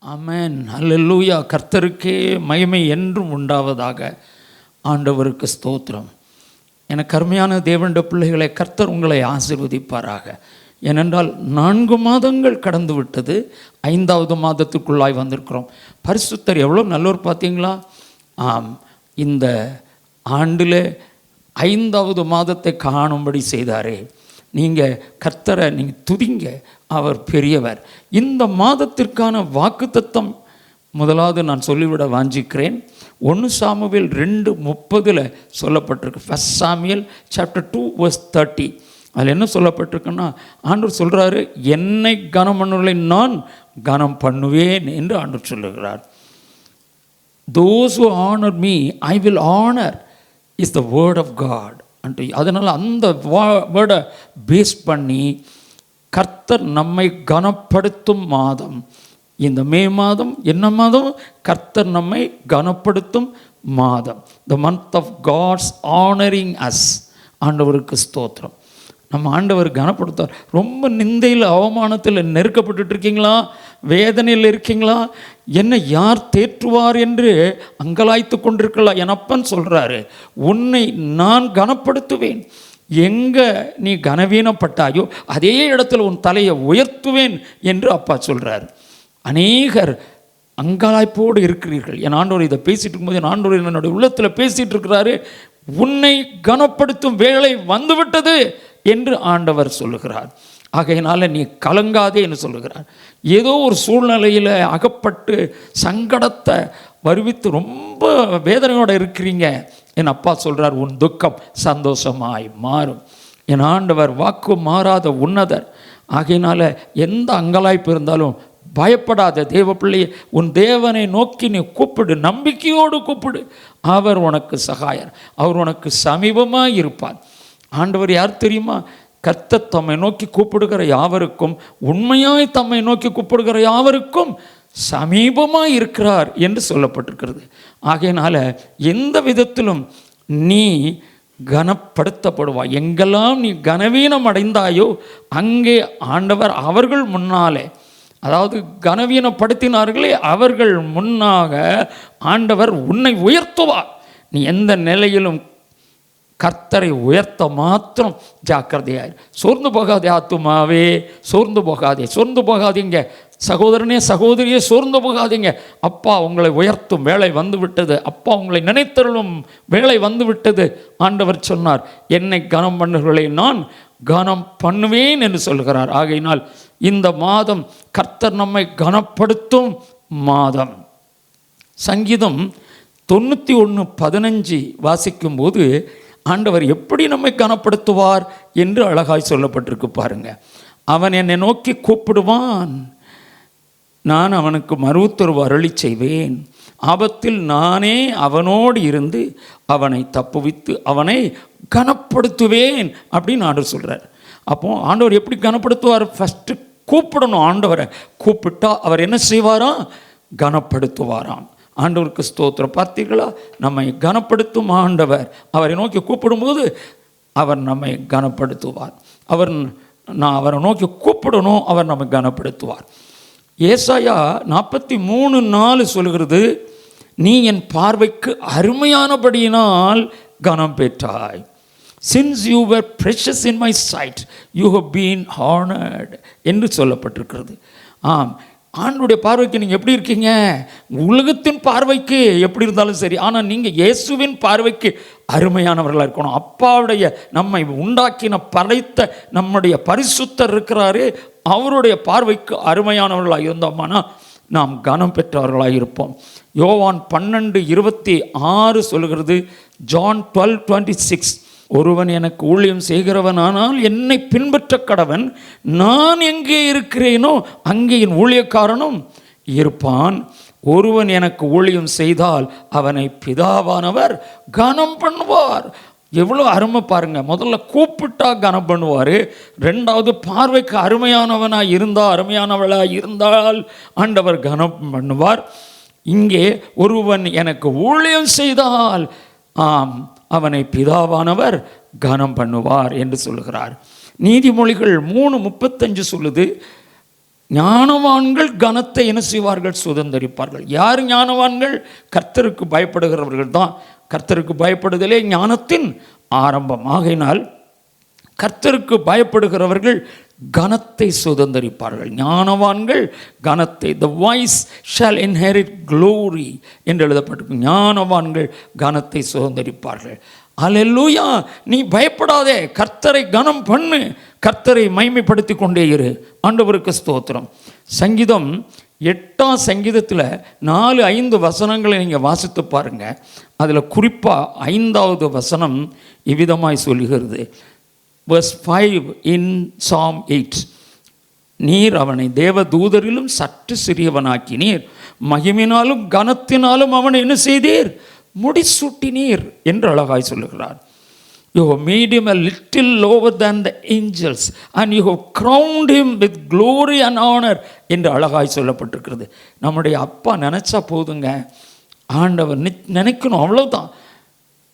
ஆமென், அல்லேலூயா. கர்த்தருக்கே மகிமை என்றும் உண்டாவதாக. ஆண்டவருக்கு ஸ்தோத்திரம். எனக்கு அருமையான தேவனுடைய பிள்ளைகளை, கர்த்தர் உங்களை ஆசீர்வதிப்பாராக. ஏனென்றால் 4 மாதங்கள் கடந்து விட்டது, 5வது மாதத்துக்குள்ளாய் வந்திருக்கிறோம். பரிசுத்தர் எவ்வளோ நல்லோர் பார்த்தீங்களா? ஆம், இந்த ஆண்டில் 5வது மாதத்தை காணும்படி செய்தாரே. நீங்கள் கர்த்தரை நீங்கள் துதிங்க, அவர் பெரியவர். இந்த மாதத்திற்கான வாக்குத்தத்தம் முதலாவது நான் சொல்லிவிட வாஞ்சிக்கிறேன். 1 சாமுவேல் 2:30 சொல்லப்பட்டிருக்கு. 1 சாமுவேல் சாப்டர் 2:30. அதில் என்ன சொல்லப்பட்டிருக்குன்னா, ஆண்டவர் சொல்கிறாரு, என்னை கனம் பண்ணுவதை நான் கனம் பண்ணுவேன் என்று ஆண்டவர் சொல்லுகிறார். Those who honor me, I will honor is the word of God. அதனால் அந்த வேர்டை பேஸ் பண்ணி கர்த்தர் நம்மை கனப்படுத்தும் மாதம் இந்த மே மாதம். என்ன மாதம்? கர்த்தர் நம்மை கனப்படுத்தும் மாதம். The month of God's honoring us. ஆண்டவருக்கு ஸ்தோத்திரம். நம்ம ஆண்டவர் கனப்படுத்தார். ரொம்ப நிந்தையில் அவமானத்தில் நெருக்கப்பட்டு இருக்கீங்களா? வேதனையில் இருக்கீங்களா? என்னை யார் தேற்றுவார் என்று அங்கலாய்த்து கொண்டிருக்கலாம். என் அப்பன் சொல்கிறாரு, உன்னை நான் கனப்படுத்துவேன். எங்கே நீ கனவீனப்பட்டாயோ அதே இடத்துல உன் தலையை உயர்த்துவேன் என்று அப்பா சொல்கிறார். அநேகர் அங்கலாய்ப்போடு இருக்கிறீர்கள். என் ஆண்டவர் இதை பேசிகிட்டு இருக்கும்போது என் ஆண்டவர் என்னுடைய உள்ளத்தில் பேசிகிட்டு இருக்கிறாரு, உன்னை கனப்படுத்தும் வேளை வந்துவிட்டது என்று ஆண்டவர் சொல்லுகிறார். ஆகையினால நீ கலங்காதே என்று சொல்லுகிறார். ஏதோ ஒரு சூழ்நிலையில் அகப்பட்டு சங்கடத்தை வருவித்து ரொம்ப வேதனையோடு இருக்கிறீங்க. என் அப்பா சொல்கிறார், உன் துக்கம் சந்தோஷமாய் மாறும். என் ஆண்டவர் வாக்கு மாறாத உன்னதர். ஆகையினால எந்த அங்கலாய்ப்பு இருந்தாலும் பயப்படாத தேவ பிள்ளையை, உன் தேவனை நோக்கி நீ கூப்பிடு, நம்பிக்கையோடு கூப்பிடு. அவர் உனக்கு சகாயர், அவர் உனக்கு சமீபமாக இருப்பார். ஆண்டவர் யார் தெரியுமா? கர்த்தர் தம்மை நோக்கி கூப்பிடுகிற யாவருக்கும், உண்மையாய் தம்மை நோக்கி கூப்பிடுகிற யாவருக்கும் சமீபமாக இருக்கிறார் என்று சொல்லப்பட்டிருக்கிறது. ஆகையினால எந்த விதத்திலும் நீ கனப்படுத்தப்படுவாய். எங்கெல்லாம் நீ கனவீனம் அடைந்தாயோ அங்கே ஆண்டவர் அவர்கள் முன்னாலே, அதாவது கனவீனப்படுத்தினார்களே அவர்கள் முன்னாக ஆண்டவர் உன்னை உயர்த்துவார். நீ எந்த நிலையிலும் கர்த்தரை உயர்த்த மாத்திரம் ஜாக்கிரதையாய். சோர்ந்து போகாதே ஆத்துமாவே, சோர்ந்து போகாதே. சோர்ந்து போகாதீங்க சகோதரனே, சகோதரியே, சோர்ந்து போகாதீங்க. அப்பா உங்களை உயர்த்தும் வேலை வந்து விட்டது. அப்பா உங்களை நினைத்தருளும் வேலை வந்து விட்டது. ஆண்டவர் சொன்னார், என்னை கனம் பண்ணுகிறவர்களை நான் கனம் பண்ணுவேன் என்று சொல்கிறார். ஆகையினால் இந்த மாதம் கர்த்தர் நம்மை கனப்படுத்தும் மாதம். சங்கீதம் 91:15 வாசிக்கும்போது ஆண்டவர் எப்படி நம்மை கனப்படுத்துவார் என்று அழகாய் சொல்லப்பட்டிருக்கு பாருங்க. அவன் என்னை நோக்கி கூப்பிடுவான், நான் அவனுக்கு மறுவுத்தரவு அருளி செய்வேன். ஆபத்தில் நானே அவனோடு இருந்து அவனை தப்புவித்து அவனை கனப்படுத்துவேன் அப்படின்னு ஆண்டவர் சொல்கிறார். அப்போ ஆண்டவர் எப்படி கனப்படுத்துவார்? ஃபஸ்ட்டு கூப்பிடணும். ஆண்டவரை கூப்பிட்டா அவர் என்ன செய்வாராம்? கனப்படுத்துவாராம். ஆண்டவருக்கு ஸ்தோத்திரம். பார்த்தீர்களா? நம்மை கனப்படுத்தும் ஆண்டவர். அவரை நோக்கி கூப்பிடும்போது அவர் நம்மை கனப்படுத்துவார். அவரை நோக்கி கூப்பிடணும், அவர் நம்மை கனப்படுத்துவார். ஏசாயா 43:4 சொல்கிறது, நீ என் பார்வைக்கு அருமையானபடியினால் கனம் பெற்றாய். Since you were precious in my sight, you have been honored என்று சொல்லப்பட்டிருக்கிறது. ஆம், ஆண்டவருடைய பார்வைக்கு நீங்கள் எப்படி இருக்கீங்க? உலகத்தின் பார்வைக்கு எப்படி இருந்தாலும் சரி, ஆனால் நீங்கள் இயேசுவின் பார்வைக்கு அருமையானவர்களாக இருக்கணும். அப்பாவுடைய நம்மை உண்டாக்கின படைத்த நம்முடைய பரிசுத்தர் இருக்கிறாரு, அவருடைய பார்வைக்கு அருமையானவர்களாக இருந்தோம்னா நாம் கனம் பெற்றவர்களாக இருப்போம். யோவான் 12:26 சொல்கிறது, ஜான் 12:26, ஒருவன் எனக்கு ஊழியம் செய்கிறவனானால் என்னை பின்பற்ற கடவன், நான் எங்கே இருக்கிறேனோ அங்கே என் ஊழியக்காரனும் இருப்பான். ஒருவன் எனக்கு ஊழியம் செய்தால் அவனை பிதாவானவர் கனம் பண்ணுவார். எவ்வளோ அருமை பாருங்க. முதல்ல கூப்பிட்டா கனம் பண்ணுவார். 2வது பார்வைக்கு அருமையானவனாக இருந்தால், அருமையானவளாக இருந்தால் ஆண்டவர் கனம் பண்ணுவார். இங்கே ஒருவன் எனக்கு ஊழியம் செய்தால் அவனை பிதாவானவர் கனம் பண்ணுவார் என்று சொல்கிறார். நீதிமொழிகள் 3:35 சொல்லுது, ஞானவான்கள் கனத்தை என்ன செய்வார்கள்? சுதந்தரிப்பார்கள். யார் ஞானவான்கள்? கர்த்தருக்கு பயப்படுகிறவர்கள் தான். கர்த்தருக்கு பயப்படுதலே ஞானத்தின் ஆரம்பம். ஆகையினால் கர்த்தருக்கு பயப்படுகிறவர்கள் கனத்தை சுதந்தரிப்பார்கள். ஞானவான்கள் கனத்தை, the wise shall inherit glory என்று எழுதப்பட்டிருக்கு. ஞானவான்கள் கனத்தை சுதந்தரிப்பார்கள். அல்லேலூயா. நீ பயப்படாதே, கர்த்தரை கனம் பண்ணு, கர்த்தரை மைமைப்படுத்தி கொண்டே இரு. ஆண்டவருக்கு ஸ்தோத்திரம். சங்கீதம் 8ஆம் சங்கீதத்தில் 4-5 வசனங்களை நீங்கள் வாசித்து பாருங்கள். அதில் குறிப்பாக 5வது வசனம் இவ்விதமாய் சொல்லுகிறது. Verse 5 in Psalm 8. நீர் அவனை தேவ தூதரிலும் சற்று சிறியவனாக்கினீர், மகிமினாலும் கனத்தினாலும் அவனை என்ன செய்தீர்? முடிசூட்டினீர் என்று அழகாய் சொல்லுகிறார். You have made him a little lower than the angels and you have crowned him with glory and honor என்று அழகாய் சொல்லப்பட்டிருக்கிறது. நம்முடைய அப்பா நினச்சா போதுங்க, ஆண்டவர் நினைக்கணும், அவ்வளோதான்.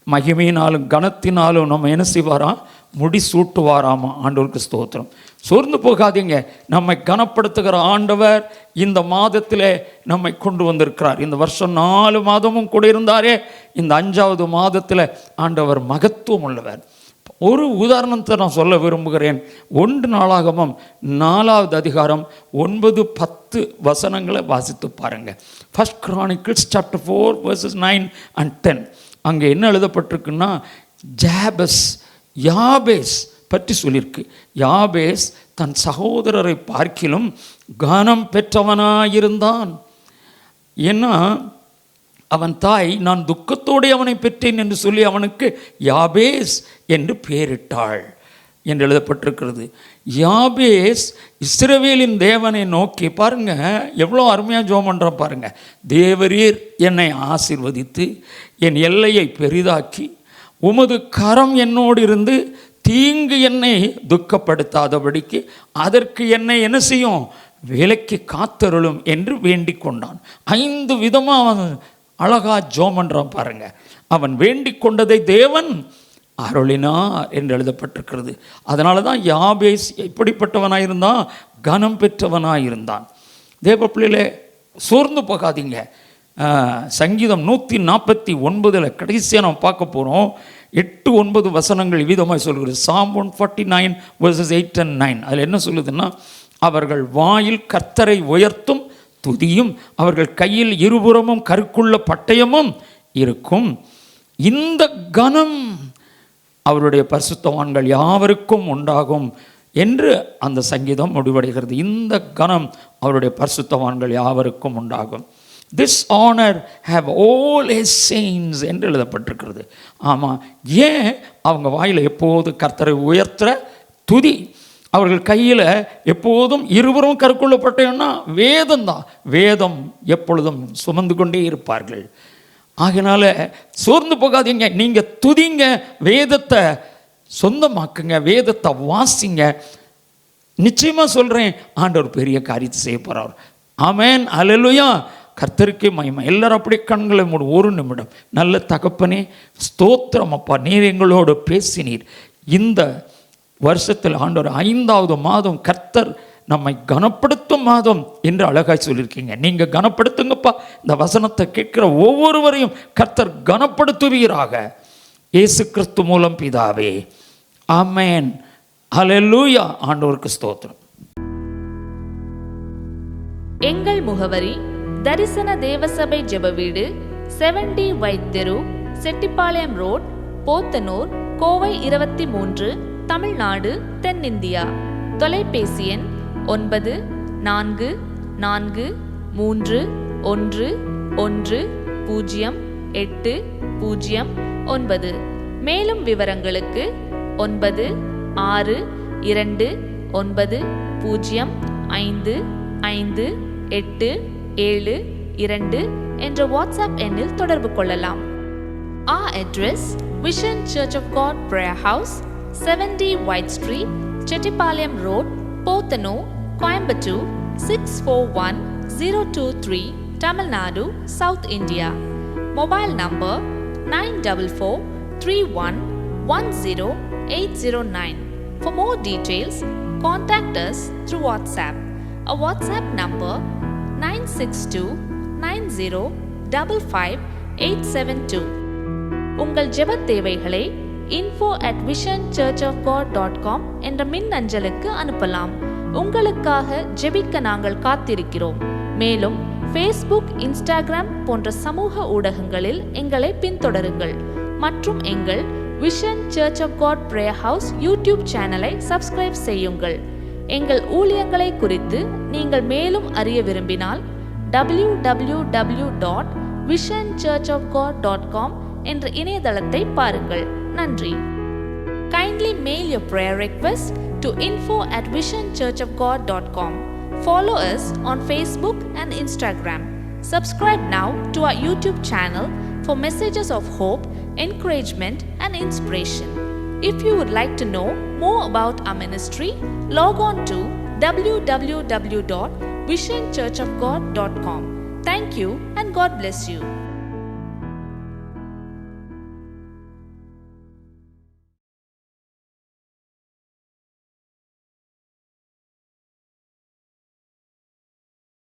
மகிமையினாலும் கனத்தினாலும் நம்ம என்ன செய்வாராம்? முடிசூட்டுவாராமா. ஆண்டவருக்கு ஸ்தோத்திரம். சோர்ந்து போகாதீங்க. நம்மை கனப்படுத்துகிற ஆண்டவர் இந்த மாதத்தில் நம்மை கொண்டு வந்திருக்கிறார். இந்த வருஷம் 4 மாதமும் கூட இருந்தாரே, இந்த 5வது மாதத்தில் ஆண்டவர் மகத்துவம் உள்ளவர். ஒரு உதாரணத்தை நான் சொல்ல விரும்புகிறேன். 1 நாளாகமம் 4வது அதிகாரம் 9-10 வசனங்களை வாசித்து பாருங்கள். 1 Chronicles chapter 4 verses 9 and 10. அங்கே என்ன எழுதப்பட்டிருக்குன்னா, யாபேஸ் பற்றி சொல்லியிருக்கு. யாபேஸ் தன் சகோதரரை பார்க்கிலும் கனம் பெற்றவனாயிருந்தான். ஏன்னா அவன் தாய், நான் துக்கத்தோடு அவனை பெற்றேன் என்று சொல்லி அவனுக்கு யாபேஸ் என்று பெயரிட்டாள் என்று எழுதப்பட்டிருக்கிறது. யாபேஸ் இஸ்ரவேலின் தேவனை நோக்கி, பாருங்க எவ்வளோ அருமையாக ஜெபம் பண்ணுறான் பாருங்க. தேவரீர் என்னை ஆசீர்வதித்து என் எல்லையை பெரிதாக்கி உமது கரம் என்னோடு இருந்து தீங்கு என்னை துக்கப்படுத்தாதபடிக்கு அதற்கு என்னை என்ன செய்யும்? விலக்கி காத்தருளும் என்று வேண்டிக் கொண்டான். 5 விதமாக அவன் அழகா ஜெபம் பண்ணுறான் பாருங்க. அவன் வேண்டிக் கொண்டதை தேவன் அருளினார் என்று எழுதப்பட்டிருக்கிறது. அதனால தான் யாபேஸ் எப்படிப்பட்டவனாயிருந்தான்? கனம் பெற்றவனாயிருந்தான். தேவ பிள்ளைகளே, சோர்ந்து போகாதீங்க. சங்கீதம் 149 கடைசியாக நம்ம பார்க்க போகிறோம். 8-9 வசனங்கள் விதமாக சொல்கிறது. Psalm 149 verses 8 and 9. அதில் என்ன சொல்லுதுன்னா, அவர்கள் வாயில் கர்த்தரை உயர்த்தும் துதியும் அவர்கள் கையில் இருபுறமும் கருக்குள்ள பட்டயமும் இருக்கும். இந்த கனம் அவருடைய பரிசுத்தவான்கள் யாவருக்கும் உண்டாகும் என்று அந்த சங்கீதம் முடிவடைகிறது. இந்த கனம் அவருடைய பரிசுத்தவான்கள் யாவருக்கும் உண்டாகும். This honor have all his saints என்று எழுதப்பட்டிருக்கிறது. ஆமாம், ஏன் அவங்க வாயில் எப்போது கர்த்தரை உயர்த்துற துதி, அவர்கள் கையில் எப்போதும் இருவரும் கருக்குள்ளப்பட்டேன்னா வேதம் தான். வேதம் எப்பொழுதும் சுமந்து கொண்டே இருப்பார்கள். ஆகினால சோர்ந்து போகாதீங்க, நீங்கள் துதிங்க, வேதத்தை சொந்தமாக்குங்க, வேதத்தை வாசிங்க. நிச்சயமாக சொல்கிறேன், ஆண்டவர் பெரிய காரியத்தை செய்ய போகிறார். ஆமென், அல்லேலூயா. கர்த்தருக்கே மகிமை. எல்லாரும் அப்படி கண்களை மூடு 1 நிமிடம். நல்ல தகப்பனே, ஸ்தோத்திரம் அப்பா, நீர் எங்களோடு பேசினீர். இந்த வருஷத்தில் ஆண்டவர் 5வது மாதம் கர்த்தர் நம்மை கனப்படுத்தும் மாதம் என்று அழகாய் சொல்லியிருக்கீங்க. நீங்கள் கனப்படுத்துங்கப்பா. இந்த வசனத்தை கேட்கிற ஒவ்வொருவரையும் கர்த்தர் கனப்படுத்துவீராக. இயேசு கிறிஸ்து மூலம் பிதாவே, ஆமென், அல்லேலூயா. ஆண்டவருக்கு ஸ்தோத்திரம். எங்கள் முகவரி: தரிசன தேவசபை ஜெப வீடு, 70 வைட் தெரு, செட்டிப்பாளையம் ரோட், போத்தனூர், கோவை 23, தமிழ்நாடு, தென்னிந்தியா. தொலைபேசி எண் 9441110809. மேலும் விவரங்களுக்கு 9620555872 என்ற வாட்ஸ்அப் எண்ணில் தொடர்பு கொள்ளலாம். Our address: Vision Church of God Prayer House, 70 White Street, Chettipalayam Road, Pothanur, Coimbatore 641023, Tamil Nadu, South India. Mobile number 9431100809. For more details, contact us through WhatsApp a WhatsApp number 9629055872. உங்கள் ஜெபத் தேவைகளை info@visionchurchofgod.com என்ற மின்னஞ்சலுக்கு அனுப்பலாம். உங்களுக்காக ஜெபிக்க நாங்கள் காத்திருக்கிறோம். மேலும் Facebook, Instagram போன்ற சமூக ஊடகங்களில் எங்களை பின்தொடருங்கள் மற்றும் எங்கள் Vision Church of God Prayer House YouTube சேனலை சப்ஸ்கிரைப் செய்யுங்கள். எங்கள் ஊழியங்களை குறித்து நீங்கள் மேலும் அறிய விரும்பினால் www.visionchurchofgod.com என்ற இணையதளத்தை பாருங்கள். நன்றி. Kindly mail your prayer request to info@visionchurchofgod.com. Follow us on Facebook and Instagram. Subscribe now to our YouTube channel for messages of hope, encouragement and inspiration. If you would like to know more about our ministry, log on to www.visionchurchofgod.com. Thank you and God bless you.